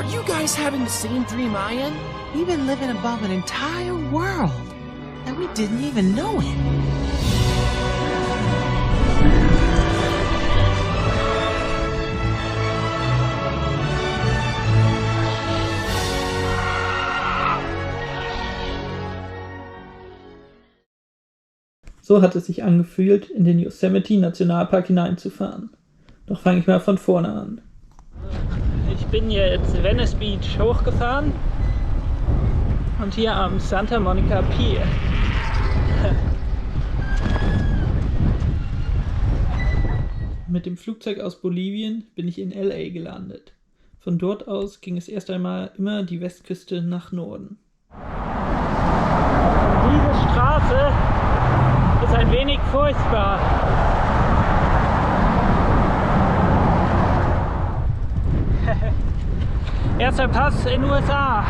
Are you guys having the same dream I am? We've been living above an entire world, and we didn't even know it. So hat es sich angefühlt, in den Yosemite Nationalpark hineinzufahren. Doch fange ich mal von vorne an. Ich bin jetzt Venice Beach hochgefahren und hier am Santa Monica Pier. Mit dem Flugzeug aus Bolivien bin ich in LA gelandet. Von dort aus ging es erst einmal immer die Westküste nach Norden. Diese Straße ist ein wenig furchtbar. Erster Pass in USA.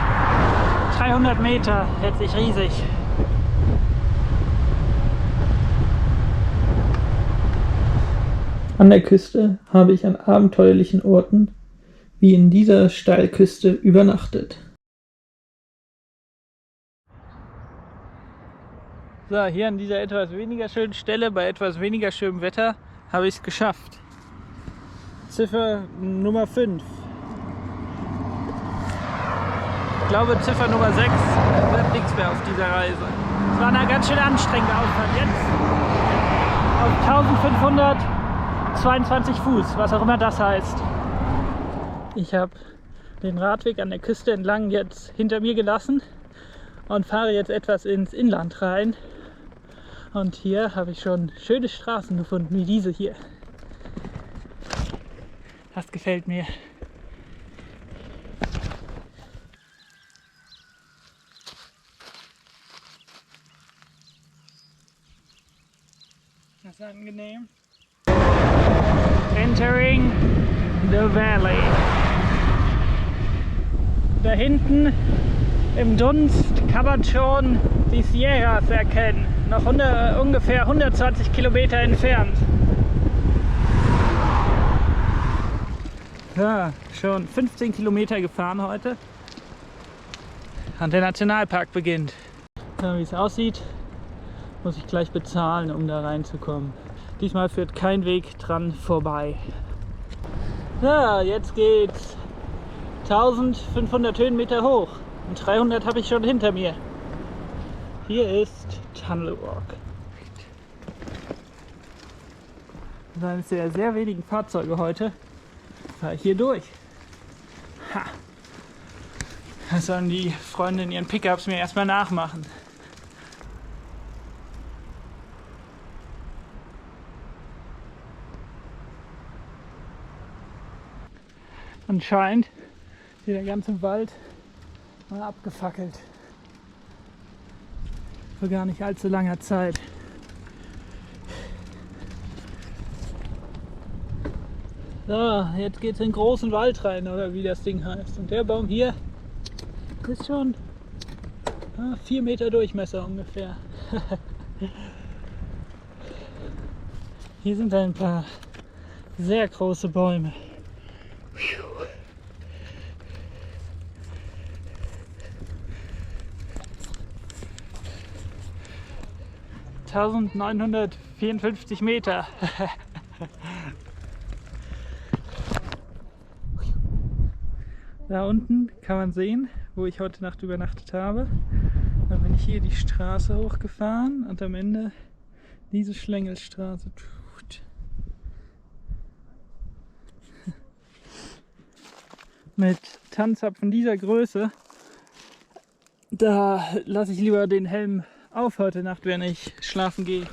300 Meter, hält sich riesig. An der Küste habe ich an abenteuerlichen Orten, wie in dieser Steilküste, übernachtet. So, hier an dieser etwas weniger schönen Stelle, bei etwas weniger schönem Wetter, habe ich es geschafft. Ziffer Nummer 5. Ich glaube, Ziffer Nummer 6 wird nichts mehr auf dieser Reise. Es war eine ganz schön anstrengende Ausfahrt. Jetzt auf 1522 Fuß, was auch immer das heißt. Ich habe den Radweg an der Küste entlang jetzt hinter mir gelassen und fahre jetzt etwas ins Inland rein. Und hier habe ich schon schöne Straßen gefunden, wie diese hier. Das gefällt mir. Das ist angenehm. Entering the valley. Da hinten im Dunst kann man schon die Sierras erkennen. Noch ungefähr 120 Kilometer entfernt. Ja, schon 15 Kilometer gefahren heute. Und der Nationalpark beginnt. Ja, wie es aussieht, muss ich gleich bezahlen, um da reinzukommen. Diesmal führt kein Weg dran vorbei. Ja, jetzt geht's 1500 Höhenmeter hoch und 300 habe ich schon hinter mir. Hier ist Tunnel Walk. Das ist eines der sehr wenigen Fahrzeuge heute. Fahre ich hier durch. Ha. Das sollen die Freunde in ihren Pickups mir erstmal nachmachen. Anscheinend ist hier der ganze Wald mal abgefackelt. Vor gar nicht allzu langer Zeit. So, jetzt geht's in den großen Wald rein, oder wie das Ding heißt. Und der Baum hier ist schon 4 Meter Durchmesser ungefähr. Hier sind ein paar sehr große Bäume. 1954 Meter. Da unten kann man sehen, wo ich heute Nacht übernachtet habe. Dann bin ich hier die Straße hochgefahren und am Ende diese Schlängelstraße. Mit Tannenzapfen dieser Größe, da lasse ich lieber den Helm auf heute Nacht, wenn ich schlafen gehe.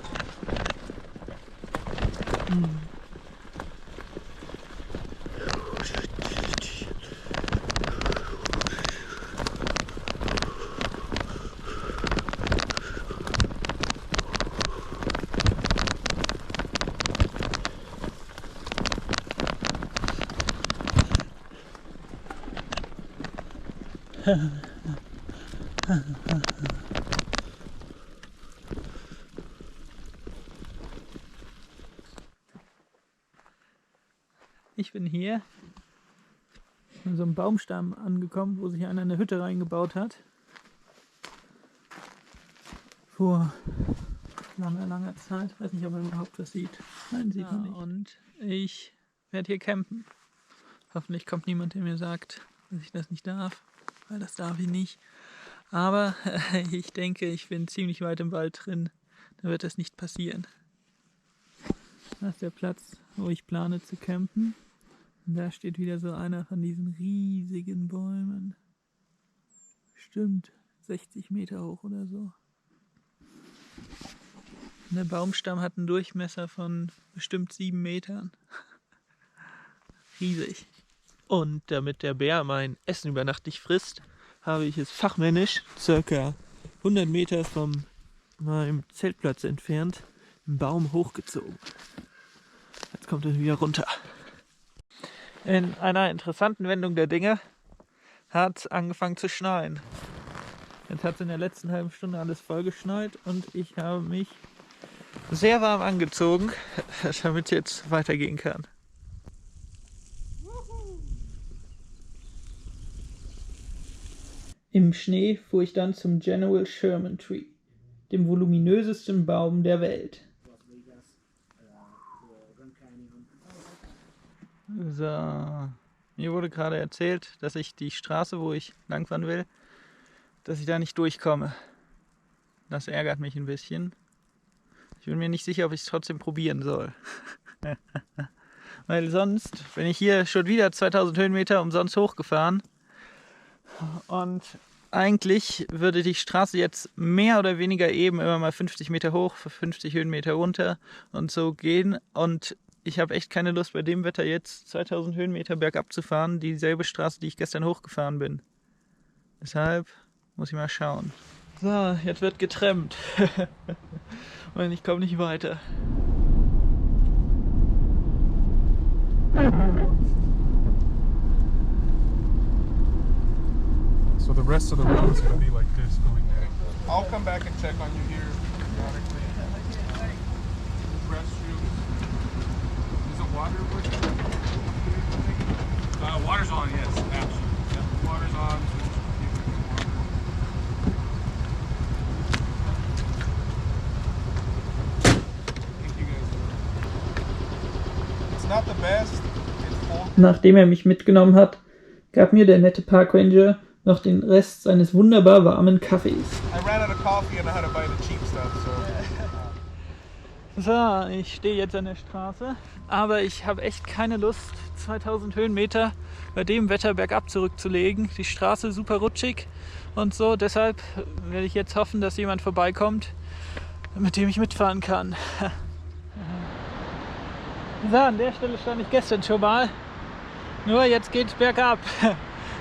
Ich bin hier An so einem Baumstamm angekommen, wo sich einer eine Hütte reingebaut hat. Vor langer Zeit. Weiß nicht, ob man überhaupt was sieht. Nein, sieht man nicht. Und ich werde hier campen. Hoffentlich kommt niemand, der mir sagt, dass ich das nicht darf, weil das darf ich nicht. Aber ich denke, ich bin ziemlich weit im Wald drin. Da wird das nicht passieren. Das ist der Platz, wo ich plane zu campen. Und da steht wieder so einer von diesen riesigen Bäumen. Bestimmt 60 Meter hoch oder so. Und der Baumstamm hat einen Durchmesser von bestimmt 7 Metern. Riesig. Und damit der Bär mein Essen über Nacht nicht frisst, habe ich es fachmännisch circa 100 Meter von meinem Zeltplatz entfernt einen Baum hochgezogen. Jetzt kommt er wieder runter. In einer interessanten Wendung der Dinge hat es angefangen zu schneien. Jetzt hat es in der letzten halben Stunde alles vollgeschneit und ich habe mich sehr warm angezogen, damit es jetzt weitergehen kann. Im Schnee fuhr ich dann zum General Sherman Tree, dem voluminösesten Baum der Welt. So, mir wurde gerade erzählt, dass ich die Straße, wo ich langfahren will, dass ich da nicht durchkomme. Das ärgert mich ein bisschen. Ich bin mir nicht sicher, ob ich es trotzdem probieren soll. Weil sonst bin ich hier schon wieder 2000 Höhenmeter umsonst hochgefahren. Und eigentlich würde die Straße jetzt mehr oder weniger eben immer mal 50 Meter hoch, 50 Höhenmeter runter und so gehen. Und ich habe echt keine Lust, bei dem Wetter jetzt 2000 Höhenmeter bergab zu fahren, dieselbe Straße, die ich gestern hochgefahren bin. Deshalb muss ich mal schauen. So, jetzt wird getrennt. Und ich komme nicht weiter. So the rest of the road is going to be like this going there. I'll come back and check on you here periodically. Restrooms. Is the water working? Water's on, yes, absolutely. Yep. Water's on, so just keep it water. Thank you guys. It's not the best. It's full. Nachdem er mich mitgenommen hat, gab mir der nette Parkranger noch den Rest seines wunderbar warmen Kaffees. I ran out of coffee and I had to buy the cheap stuff, so. So, ich stehe jetzt an der Straße, aber ich habe echt keine Lust, 2000 Höhenmeter bei dem Wetter bergab zurückzulegen. Die Straße ist super rutschig und so, deshalb werde ich jetzt hoffen, dass jemand vorbeikommt, mit dem ich mitfahren kann. So, an der Stelle stand ich gestern schon mal, nur jetzt geht's bergab.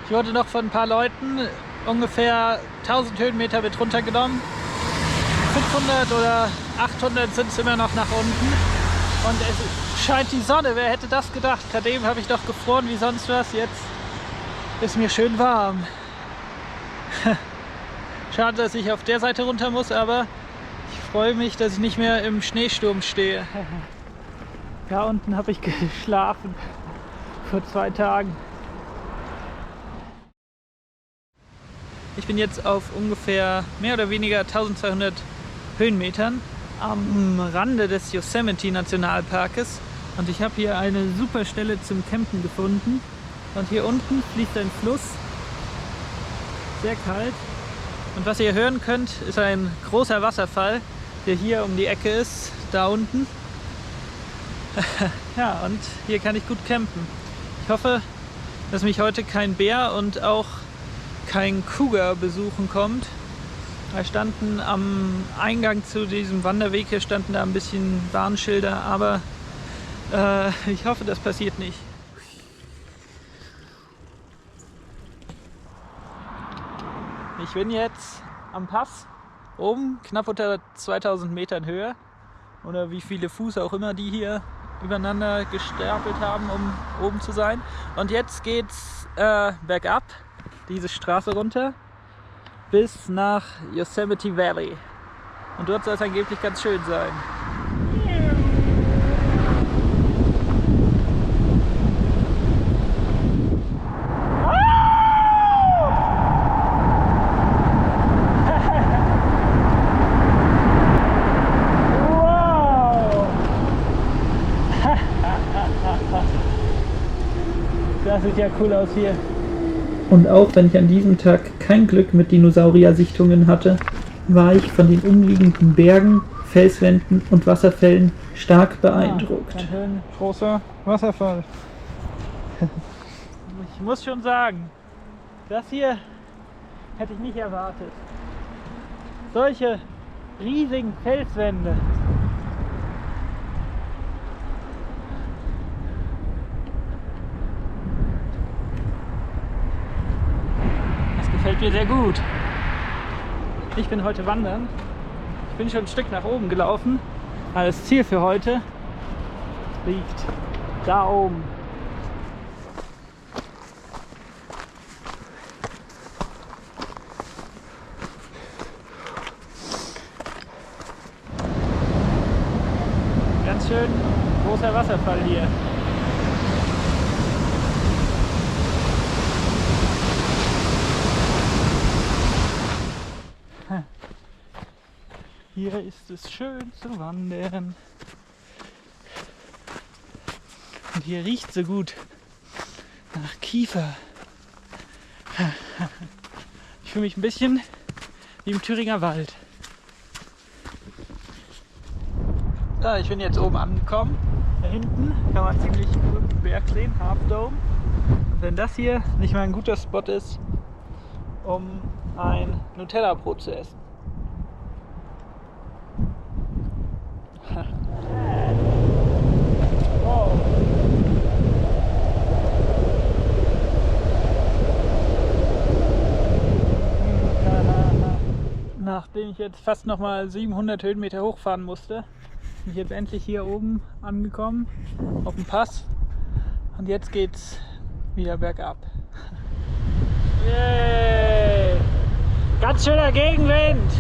Ich wurde noch von ein paar Leuten ungefähr 1000 Höhenmeter mit runtergenommen. 500 oder 800 sind es immer noch nach unten. Und es scheint die Sonne. Wer hätte das gedacht? Gerade eben habe ich doch gefroren wie sonst was. Jetzt ist mir schön warm. Schade, dass ich auf der Seite runter muss, aber ich freue mich, dass ich nicht mehr im Schneesturm stehe. Da unten habe ich geschlafen vor 2 Tagen. Ich bin jetzt auf ungefähr mehr oder weniger 1200 Höhenmetern am Rande des Yosemite Nationalparkes und ich habe hier eine super Stelle zum Campen gefunden und hier unten fließt ein Fluss, sehr kalt, und was ihr hören könnt, ist ein großer Wasserfall, der hier um die Ecke ist, da unten. Ja, und hier kann ich gut campen. Ich hoffe, dass mich heute kein Bär und auch kein Cougar besuchen kommt. Da standen am Eingang zu diesem Wanderweg, hier standen da ein bisschen Warnschilder, aber ich hoffe, das passiert nicht. Ich bin jetzt am Pass, oben, knapp unter 2000 Metern Höhe, oder wie viele Fuß auch immer die hier übereinander gestapelt haben, um oben zu sein. Und jetzt geht's bergab, diese Straße runter, bis nach Yosemite Valley. Und dort soll es angeblich ganz schön sein. sieht ja cool aus hier. Und auch wenn ich an diesem Tag kein Glück mit Dinosaurier-Sichtungen hatte, war ich von den umliegenden Bergen, Felswänden und Wasserfällen stark beeindruckt. Ein großer Wasserfall. Ich muss schon sagen, das hier hätte ich nicht erwartet. Solche riesigen Felswände. Das gefällt mir sehr gut. Ich bin heute wandern. Ich bin schon ein Stück nach oben gelaufen. Aber das Ziel für heute liegt da oben. Ganz schön großer Wasserfall hier. Hier ist es schön zu wandern. Und hier riecht es so gut nach Kiefer. Ich fühle mich ein bisschen wie im Thüringer Wald. Ja, ich bin jetzt oben angekommen. Da hinten kann man ziemlich gut den Berg sehen, Half Dome. Und wenn das hier nicht mal ein guter Spot ist, um ein Nutella-Brot zu essen. Wow. Nachdem ich jetzt fast nochmal 700 Höhenmeter hochfahren musste, bin ich jetzt endlich hier oben angekommen, auf dem Pass. Und jetzt geht's wieder bergab. Yay! Ganz schöner Gegenwind!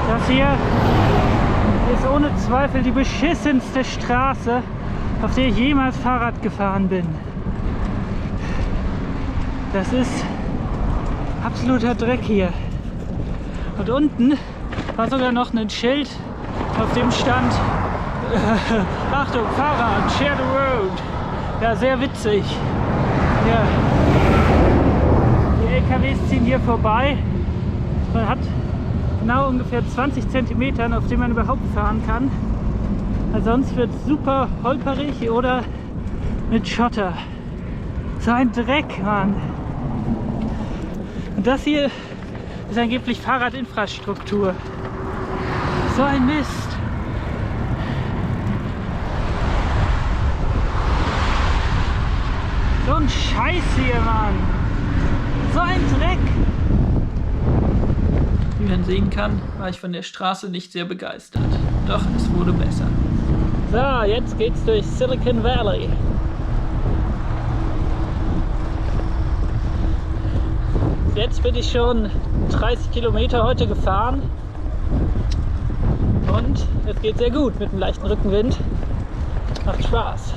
Das hier ist ohne Zweifel die beschissenste Straße, auf der ich jemals Fahrrad gefahren bin. Das ist absoluter Dreck hier. Und unten war sogar noch ein Schild, auf dem stand Achtung, Fahrrad, share the road. Ja, sehr witzig. Ja. Die LKWs ziehen hier vorbei. Man hat genau ungefähr 20 cm, auf dem man überhaupt fahren kann. Weil sonst wird es super holperig oder mit Schotter. So ein Dreck, Mann. Und das hier ist angeblich Fahrradinfrastruktur. So ein Mist. So ein Scheiß hier, Mann. So ein Dreck. Wie man sehen kann, war ich von der Straße nicht sehr begeistert. Doch es wurde besser. So, jetzt geht's durch Silicon Valley. Jetzt bin ich schon 30 Kilometer heute gefahren. Und es geht sehr gut mit einem leichten Rückenwind. Macht Spaß.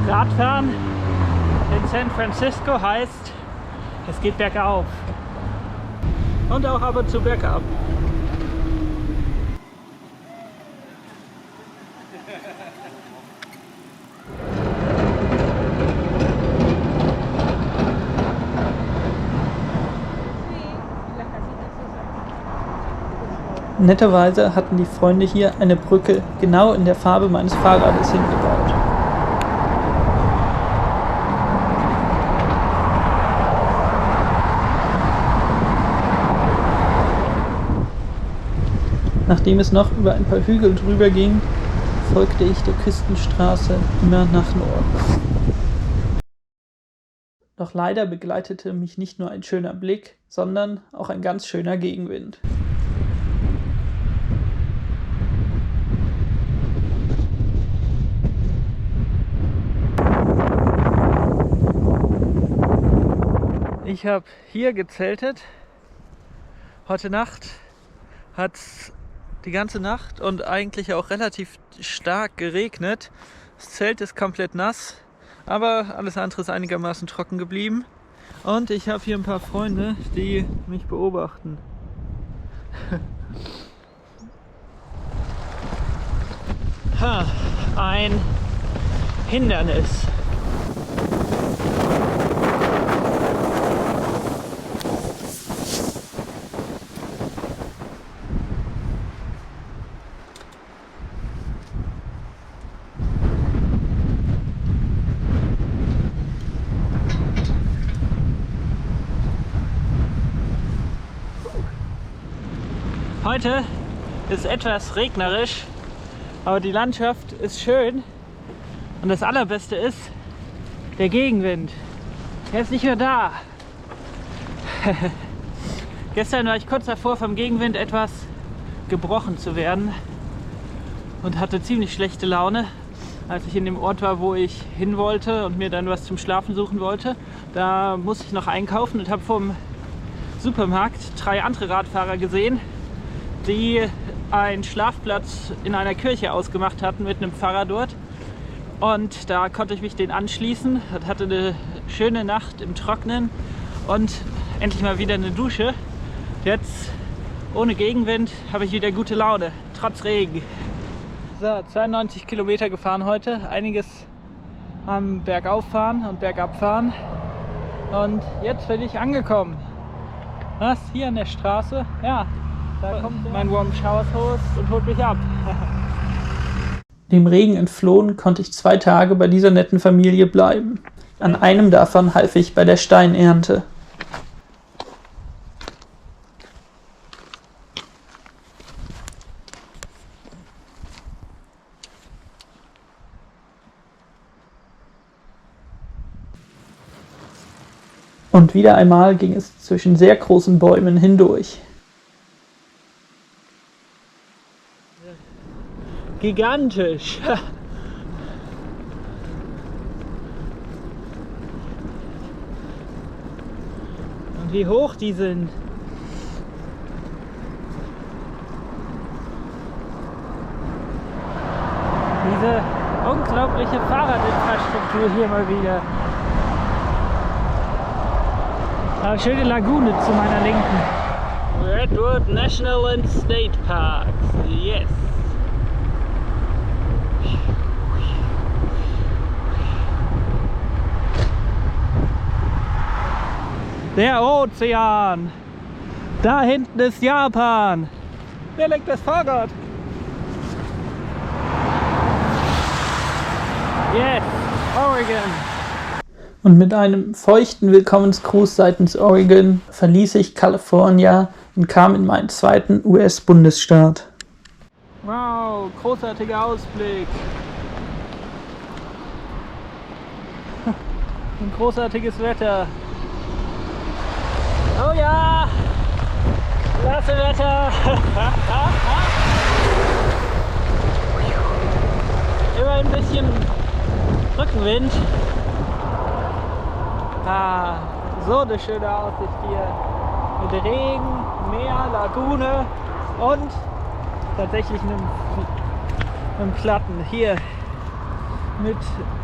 Radfahren in San Francisco heißt, es geht bergauf. Und auch ab und zu bergab. Netterweise hatten die Freunde hier eine Brücke genau in der Farbe meines Fahrrades hingebaut. Nachdem es noch über ein paar Hügel drüber ging, folgte ich der Küstenstraße immer nach Norden. Doch leider begleitete mich nicht nur ein schöner Blick, sondern auch ein ganz schöner Gegenwind. Ich habe hier gezeltet Heute Nacht hat es die ganze Nacht und eigentlich auch relativ stark geregnet. Das Zelt ist komplett nass, aber alles andere ist einigermaßen trocken geblieben. Und ich habe hier ein paar Freunde, die mich beobachten. Ein Hindernis. Heute ist etwas regnerisch, aber die Landschaft ist schön und das Allerbeste ist der Gegenwind. Er ist nicht mehr da. Gestern war ich kurz davor, vom Gegenwind etwas gebrochen zu werden und hatte ziemlich schlechte Laune, als ich in dem Ort war, wo ich hin wollte und mir dann was zum Schlafen suchen wollte. Da musste ich noch einkaufen und habe vom Supermarkt 3 andere Radfahrer gesehen, die einen Schlafplatz in einer Kirche ausgemacht hatten mit einem Pfarrer dort. Und da konnte ich mich denen anschließen und hatte eine schöne Nacht im Trocknen und endlich mal wieder eine Dusche. Jetzt ohne Gegenwind habe ich wieder gute Laune, trotz Regen. So, 92 Kilometer gefahren heute, einiges am Bergauffahren und Bergabfahren. Und jetzt bin ich angekommen. Was? Hier an der Straße? Ja. Da kommt mein Warm Showers Host und holt mich ab. Dem Regen entflohen konnte ich 2 Tage bei dieser netten Familie bleiben. An einem davon half ich bei der Steinernte. Und wieder einmal ging es zwischen sehr großen Bäumen hindurch. Gigantisch! Und wie hoch die sind! Diese unglaubliche Fahrradinfrastruktur hier mal wieder. Eine schöne Lagune zu meiner Linken. Redwood National and State Parks. Yes! Der Ozean. Da hinten ist Japan. Wer lenkt das Fahrrad? Yes, Oregon. Und mit einem feuchten Willkommensgruß seitens Oregon verließ ich California und kam in meinen 2. US-Bundesstaat. Wow, großartiger Ausblick. Ein großartiges Wetter. Oh ja! Klasse Wetter! Immer ein bisschen Rückenwind. So eine schöne Aussicht hier. Mit Regen, Meer, Lagune und tatsächlich einem Platten. Hier mit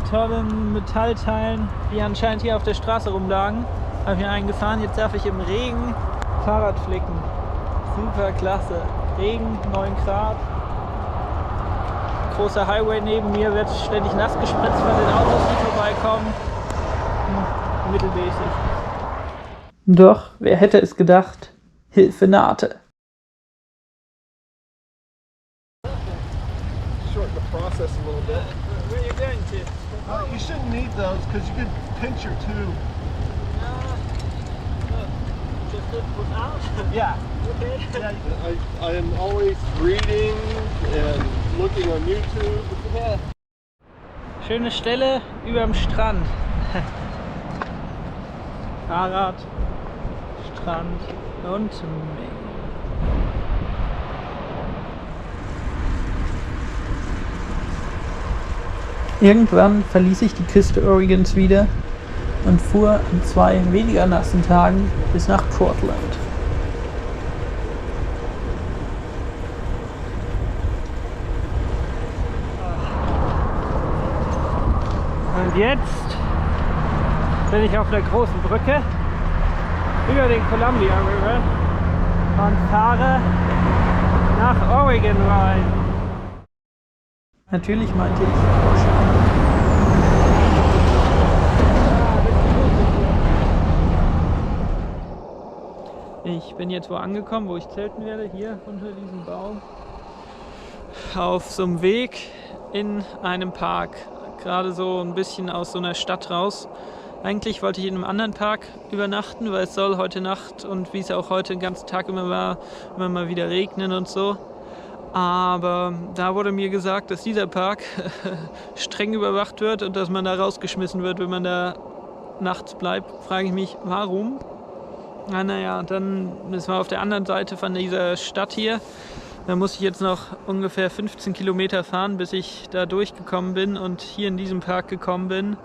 tollen Metallteilen, die anscheinend hier auf der Straße rumlagen. Habe ich mir einen gefahren, jetzt darf ich im Regen Fahrrad flicken. Super klasse. Regen, 9 Grad. Großer Highway neben mir, wird ständig nass gespritzt von den Autos, die vorbeikommen. Mittelmäßig. Doch, wer hätte es gedacht? Hilfe nahte. Shorten the process a little bit. Where are you going to? You shouldn't need those because you could pinch your tube. Just put out? Yeah. Okay. Yeah. I am always reading and looking on YouTube. Ja. Schöne Stelle überm Strand. Fahrrad, Strand und Meer. Irgendwann verließ ich die Küste Oregons wieder und fuhr an 2 weniger nassen Tagen bis nach Portland. Und jetzt bin ich auf der großen Brücke über den Columbia River und fahre nach Oregon rein. Natürlich meinte ich Ocean. Ich bin jetzt wo angekommen, wo ich zelten werde, hier unter diesem Baum. Auf so einem Weg in einem Park, gerade so ein bisschen aus so einer Stadt raus. Eigentlich wollte ich in einem anderen Park übernachten, weil es soll heute Nacht und wie es auch heute den ganzen Tag immer war, immer mal wieder regnen und so. Aber da wurde mir gesagt, dass dieser Park streng überwacht wird und dass man da rausgeschmissen wird, wenn man da nachts bleibt. Frage ich mich, warum? Naja, dann, das war auf der anderen Seite von dieser Stadt hier. Da muss ich jetzt noch ungefähr 15 Kilometer fahren, bis ich da durchgekommen bin und hier in diesem Park gekommen bin.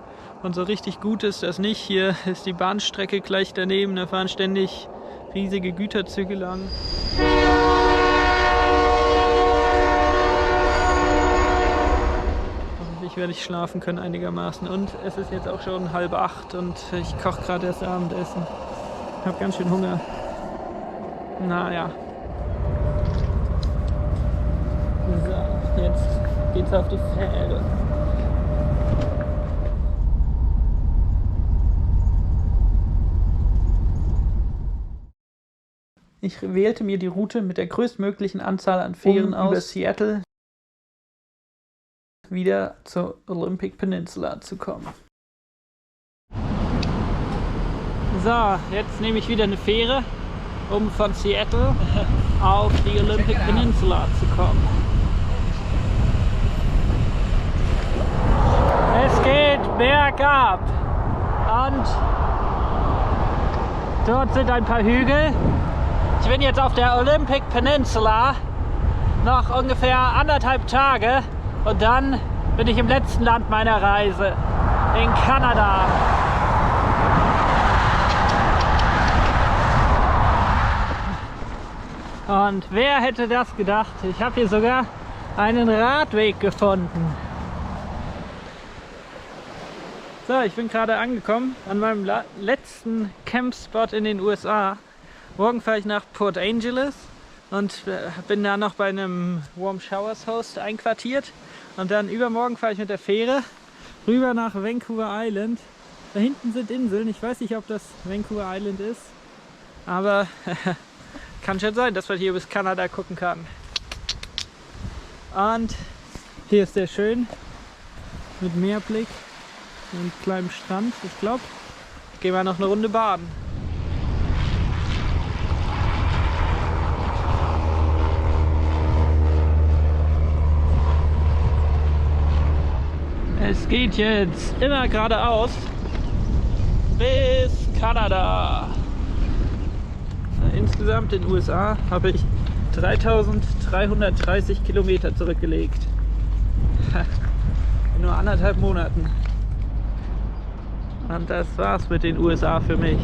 Und so richtig gut ist das nicht. Hier ist die Bahnstrecke gleich daneben, da fahren ständig riesige Güterzüge lang. Hoffentlich werde ich schlafen können einigermaßen. Und es ist jetzt auch schon 7:30 und ich koche gerade erst Abendessen. Ich habe ganz schön Hunger. Naja. So, jetzt geht's auf die Fähre. Ich wählte mir die Route mit der größtmöglichen Anzahl an Fähren aus, über Seattle wieder zur Olympic Peninsula zu kommen. So, jetzt nehme ich wieder eine Fähre, um von Seattle auf die Olympic Peninsula zu kommen. Es geht bergab und dort sind ein paar Hügel. Ich bin jetzt auf der Olympic Peninsula, noch ungefähr 1,5 Tage und dann bin ich im letzten Land meiner Reise, in Kanada. Und wer hätte das gedacht? Ich habe hier sogar einen Radweg gefunden. So, ich bin gerade angekommen an meinem letzten Campspot in den USA. Morgen fahre ich nach Port Angeles und bin da noch bei einem Warm Showers Host einquartiert. Und dann übermorgen fahre ich mit der Fähre rüber nach Vancouver Island. Da hinten sind Inseln. Ich weiß nicht, ob das Vancouver Island ist, aber kann schon sein, dass man hier bis Kanada gucken kann. Und hier ist sehr schön mit Meerblick und kleinem Strand. Ich glaube, ich gehe mal noch eine Runde baden. Es geht jetzt immer geradeaus bis Kanada. Insgesamt in den USA habe ich 3330 Kilometer zurückgelegt. In nur 1,5 Monaten. Und das war's mit den USA für mich.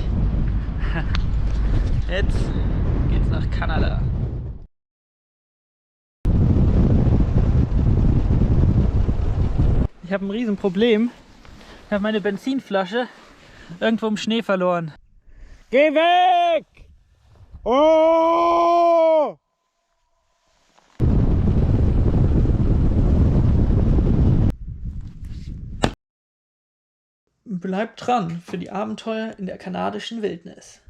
Jetzt geht's nach Kanada. Ich habe ein Riesenproblem. Ich habe meine Benzinflasche irgendwo im Schnee verloren. Geh weg! Oh! Bleibt dran für die Abenteuer in der kanadischen Wildnis.